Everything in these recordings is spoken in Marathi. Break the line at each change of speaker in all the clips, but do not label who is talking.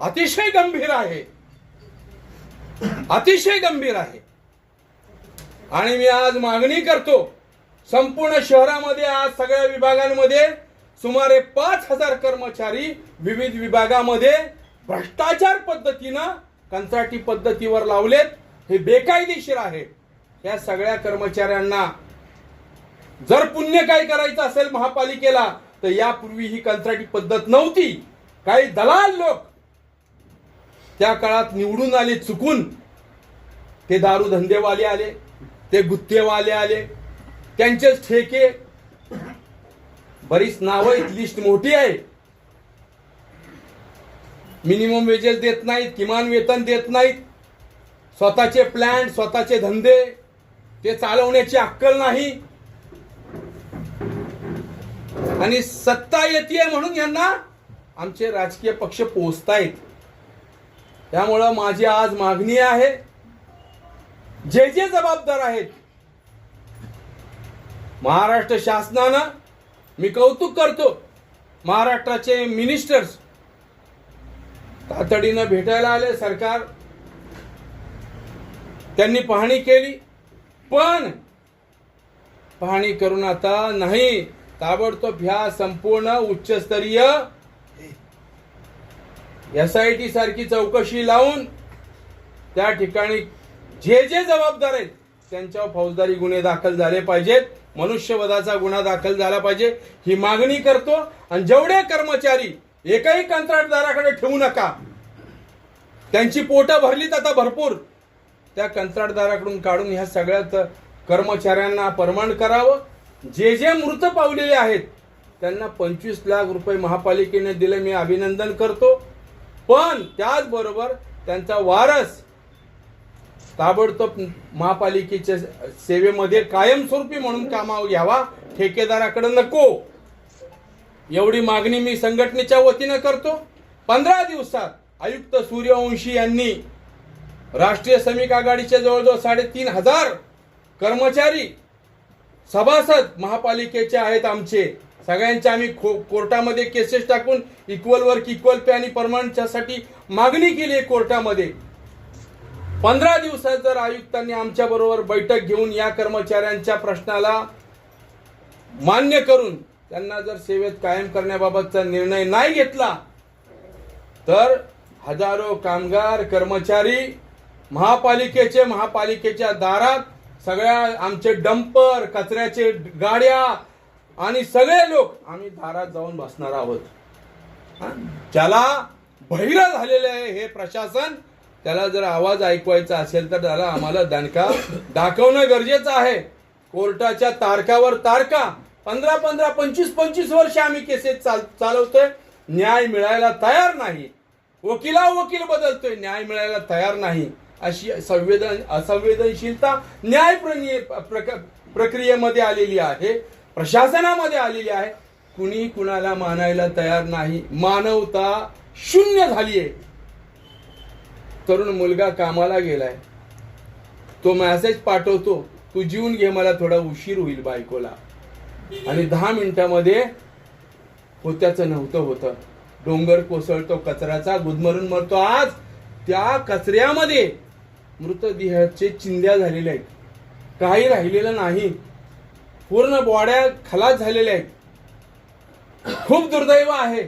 अतिशय गंभीर आहे, अतिशय गंभीर आहे. आणि मी आज मागणी करतो, संपूर्ण शहरामध्ये आज सगळ्या विभागांमध्ये सुमारे 5,000 कर्मचारी विविध विभागामध्ये भ्रष्टाचार पद्धतीनं कंत्राटी पद्धतीवर लावलेत. हे बेकायदेशीर आहे. या सगळ्या कर्मचाऱ्यांना जर पुण्य काय करायचं असेल महापालिकेला तर यापूर्वी ही कंत्राटी पद्धत नव्हती. काही दलाल लोक त्या काळात निवडून आले चुकून. ते दारू धंदेवाले आले, ते गुत्तेवाले आले, त्यांचेच ठेके, बरीच नावं, लिस्ट मोठी आहे. मिनिमम वेजेस देत नाहीत, किमान वेतन देत नाहीत, स्वतःचे प्लॅन, स्वतःचे धंदे ते चालवण्याची अक्कल नाही. आणि सत्ता येते म्हणून यांना आमचे राजकीय पक्ष पोचतायत. त्यामुळं माझी आज मागणी आहे, जे जे जबाबदार आहेत महाराष्ट्र शासनानं, मी कौतुक करतो महाराष्ट्राचे मिनिस्टर्स तातडीनं भेटायला आले. सरकार त्यांनी पाहणी केली, पण पाहणी करून आता नाही, ताबडतोब ह्या संपूर्ण उच्चस्तरीय SIT सारखी चौकशी लावून त्या ठिकाणी जे जे जबाबदार आहेत त्यांच्यावर फौजदारी गुन्हे दाखल झाले पाहिजेत, मनुष्यवधाचा गुन्हा दाखल झाला पाहिजे, ही मागणी करतो. आणि जेवढे कर्मचारी एकही कंत्राटदाराकडे ठेवू नका, त्यांची पोटं भरलीत आता भरपूर, त्या कंत्राटदाराकडून काढून ह्या सगळ्यात कर्मचाऱ्यांना परमनंट करावं. जे जे मृत पावलेले आहेत त्यांना 25 लाख रुपये महापालिकेने दिले, मी अभिनंदन करतो. पण त्याचबरोबर त्यांचा वारस ताबडतोब महापालिकेच्या सेवेमध्ये कायमस्वरूपी म्हणून कामावर घ्यावा, ठेकेदाराकडे नको. एवढी मागणी मी संघटनेच्या वतीनं करतो. 15 दिवसात आयुक्त सूर्यवंशी यांनी राष्ट्रीय श्रमिक आघाडीचे जवळजवळ 3,500 कर्मचारी सभासद महापालिकेचे आहेत आमचे, सगळ्यांचे आम्ही कोर्टामध्ये केसेस टाकून इक्वल वर्क इक्वल पे आणि परमनंटसाठी मागणी केली कोर्टामध्ये. 15 दिवसात जर आयुक्तांनी आमच्या बरोबर बैठक घेऊन या कर्मचाऱ्यांच्या प्रश्नाला मान्य करून त्यांना जर सेवेत कायम करण्याबाबतचा निर्णय नाही घेतला तर हजारो कामगार कर्मचारी महापालिकेच्या दारात, सगळ्या आमचे डंपर, कचऱ्याचे गाड्या आणि सगळे लोक आम्ही दारात जाऊन बसणार आहोत. ज्याला बहिरा झालेले आहे हे प्रशासन, त्याला जर आवाज ऐकवायचा असेल तर त्याला आम्हाला दणका दाखवणं गरजेचं आहे. कोर्टाच्या तारखावर तारखा 15-15, 25-25 वर्ष आम्ही केसेस चालवतोय, न्याय मिळायला तयार नाही. वकील बदलतोय, न्याय मिळायला तयार नाही. अशी असंवेदनशीलता न्याय प्रक्रियेमध्ये आलेली आहे, प्रशासनामध्ये आलेली आहे. कुणी कुणाला मानायला तयार नाही, मानवता शून्य झाली आहे. तरुण मुलगा कामाला गेलाय, तो मेसेज पाठवतो, तू जीवन घे, मला थोडा उशीर होईल बायकोला, आणि 10 मिनिटांमध्ये होत्याचं नव्हतं होतं. डोंगर कोसळतो कचऱ्याचा, गुदमरून मरतो. आज त्या कचऱ्यामध्ये मृतदेहाचे चिंध्या झालेल्या आहेत, काही राहिलेलं नाही, पूर्ण बॉड्या खलास झालेल्या आहेत. खूप दुर्दैव आहे.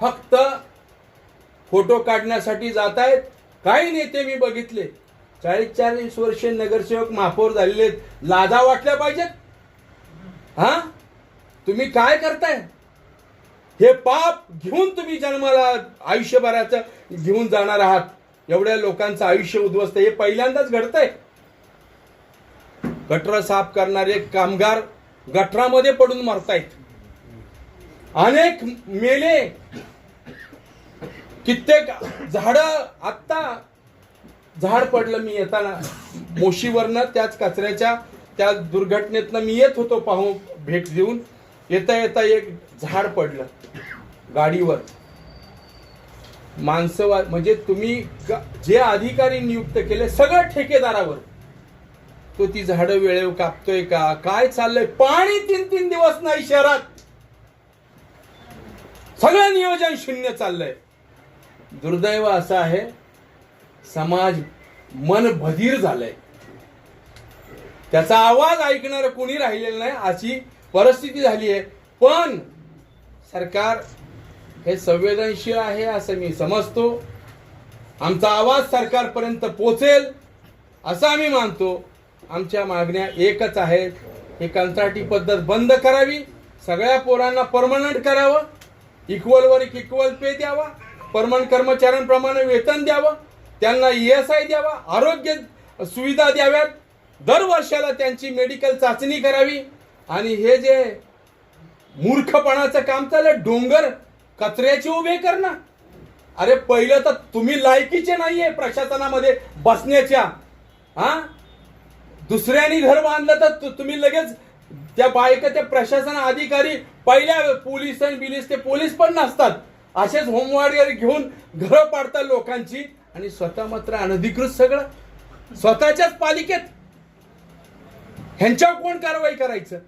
फक्त फोटो काढण्यासाठी जात आहेत. काही नेते मी बघितले 40-40 वर्षे नगरसेवक महापौर झालेले, लाजा वाटल्या पाहिजेत. हा, तुम्ही काय करताय? हे पाप घेऊन तुम्ही जन्माला आयुष्यभराचं घेऊन जाणार आहात. एवढ्या लोकांचं आयुष्य उद्ध्वस्त, हे पहिल्यांदाच घडतंय. गटर साफ करणारे कामगार गटरामध्ये पडून मरतायत, अनेक मेले, कित्येक झाड. आत्ता झाड पडलं, मी येताना मोशीवरनं त्याच कचऱ्याच्या त्या दुर्घटनेतनं मी येत होतो, पाहून भेट देऊन येता येता एक झाड पडलं गाडीवर. माणसं म्हणजे तुम्ही जे अधिकारी नियुक्त केले सगळं ठेकेदारावर, तो ती झाडं वेळेवर कापतोय का? काय चाललंय? पाणी 3-3 दिवस नाही शहरात, सगळं नियोजन शून्य चाललंय. दुर्दैव असं आहे, समाज मन बधीर झालंय, त्याचा आवाज ऐकणारं कोणी राहिलेलं नाही अशी परिस्थिती झाली आहे. पण सरकार हे संवेदनशील आहे असं मी समजतो. आमचा आवाज सरकारपर्यंत पोहोचेल असं आम्ही मानतो. आमच्या मागण्या एकच आहेत, ही कंत्राटी पद्धत बंद करावी, सगळ्या पोरांना परमनंट करावं, इक्वलवर इक्वल पे द्यावा, परमनंट कर्मचाऱ्यांप्रमाणे वेतन द्यावं, त्यांना ESI द्यावा, आरोग्य सुविधा द्याव्यात, दर वर्षाला त्यांची मेडिकल चाचणी करावी. आणि हे जे मूर्खपणाचं काम चाललं, डोंगर कचऱ्याचे उभे करणं, अरे पहिलं तर तुम्ही लायकीचे नाहीये प्रशासनामध्ये बसण्याच्या. दुसऱ्यांनी घर बांधलं तर तुम्ही लगेच त्या बायका, त्या प्रशासन अधिकारी पहिल्या पोलीस ते पोलीस पण नसतात, असेच होमगार्ड घेऊन घरं पाडतात लोकांची, आणि स्वतः मात्र अनधिकृत सगळं स्वतःच्याच पालिकेत. ह्यांच्यावर कोण कारवाई करायचं?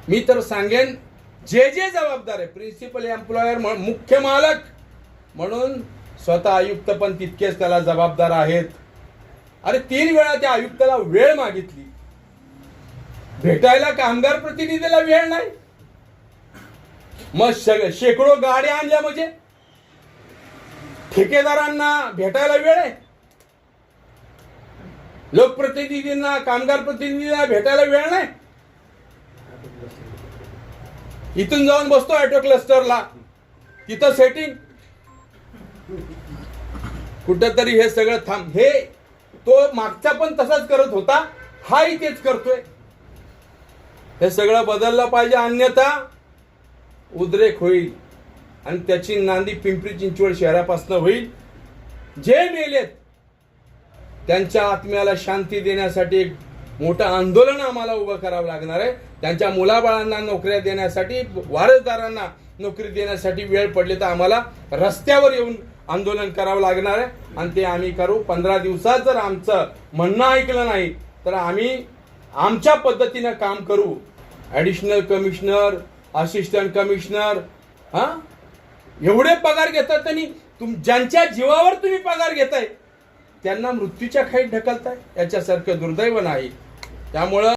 मी तर सांगेन, जे जबाबदार आहे, प्रिन्सिपल एम्प्लॉयर मुख्य मालक म्हणून स्वतः आयुक्त पण तितकेच त्याला जबाबदार आहेत. अरे 3 वेळा त्या आयुक्ताला वेळ मागितली, भेटायला कामगार प्रतिनिधीला वेळ नाही, मग शेकडो गाड्या आणल्या म्हणजे ठेकेदारांना भेटायला वेळ आहे, लोकप्रतिनिधींना कामगार प्रतिनिधींना भेटायला वेळ नाही. इथून जाऊन बसतो ऑटो क्लस्टरला, तिथं सेटिंग कुठंतरी. हे सगळं थांब, हे तो मागचा पण तसाच करत होता, हाही तेच करतोय. हे सगळं बदललं पाहिजे, अन्यथा उद्रेक होईल आणि त्याची नांदी पिंपरी चिंचवड शहरापासून होईल. जे मेलेत त्यांच्या आत्म्याला शांती देण्यासाठी एक मोठं आंदोलन आम्हाला उभं करावं लागणार आहे. त्यांच्या मुलाबाळांना नोकऱ्या देण्यासाठी, वारसदारांना नोकरी देण्यासाठी वेळ पडली तर आम्हाला रस्त्यावर येऊन आंदोलन करावं लागणार आहे, आणि ते आम्ही करू. 15 दिवसात जर आमचं म्हणणं ऐकलं नाही तर आम्ही आमच्या पद्धतीनं काम करू. ॲडिशनल कमिशनर, असिस्टंट कमिशनर एवढे पगार घेतात, आणि ज्यांच्या जीवावर तुम्ही पगार घेताय त्यांना मृत्यूच्या खाईत ढकलताय, याच्यासारखं दुर्दैव नाही. त्यामुळं